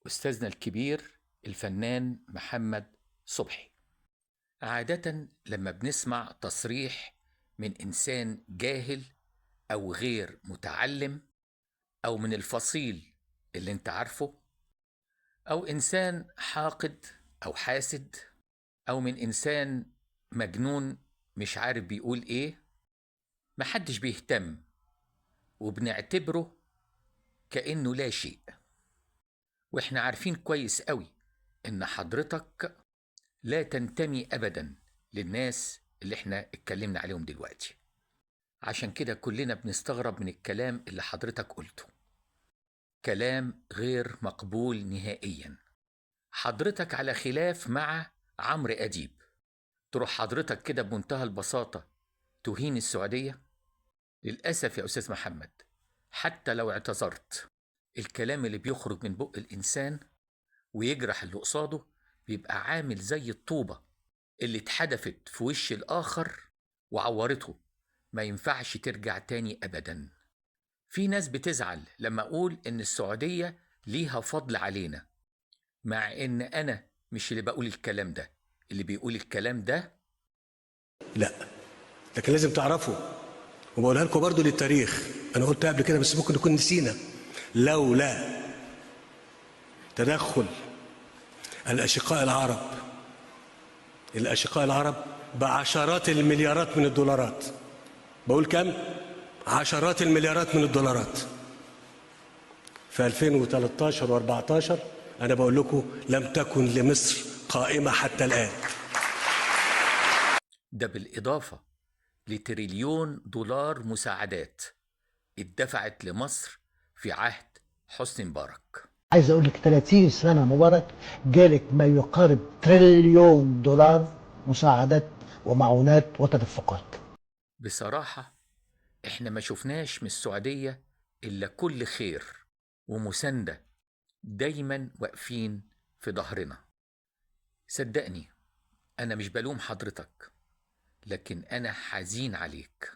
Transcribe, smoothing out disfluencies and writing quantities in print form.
أستاذنا الكبير الفنان محمد صبحي. عادة لما بنسمع تصريح من إنسان جاهل أو غير متعلم أو من الفصيل اللي انت عارفه، أو إنسان حاقد أو حاسد، أو من إنسان مجنون مش عارف بيقول إيه، محدش بيهتم وبنعتبره كأنه لا شيء. وإحنا عارفين كويس قوي إن حضرتك لا تنتمي أبدا للناس اللي احنا اتكلمنا عليهم دلوقتي. عشان كده كلنا بنستغرب من الكلام اللي حضرتك قلته، كلام غير مقبول نهائيا. حضرتك على خلاف مع عمرو أديب، تروح حضرتك كده بمنتهى البساطة تهين السعودية؟ للأسف يا أستاذ محمد، حتى لو اعتذرت، الكلام اللي بيخرج من بق الإنسان ويجرح اللي قصاده بيبقى عامل زي الطوبة اللي اتحدفت في وش الآخر وعورته، ما ينفعش ترجع تاني أبدا. في ناس بتزعل لما أقول إن السعودية ليها فضل علينا، مع إن أنا مش اللي بقول الكلام ده، اللي بيقول الكلام ده لا، لكن لازم تعرفوا، وبقولها لكم برضو للتاريخ. انا قلتها قبل كده بس ممكن نكون نسينا. لولا تدخل الاشقاء العرب بعشرات المليارات من الدولارات، بقول كم؟ عشرات المليارات من الدولارات في 2013 و14، انا بقول لكم لم تكن لمصر قائمة حتى الآن. ده بالإضافة لتريليون دولار مساعدات اتدفعت لمصر في عهد حسني مبارك. عايز اقول لك 30 سنه مبارك جالك ما يقارب تريليون دولار مساعدات ومعونات وتدفقات. بصراحة احنا ما شفناش من السعودية إلا كل خير ومساندة، دايما واقفين في ظهرنا. صدقني، أنا مش بلوم حضرتك، لكن أنا حزين عليك.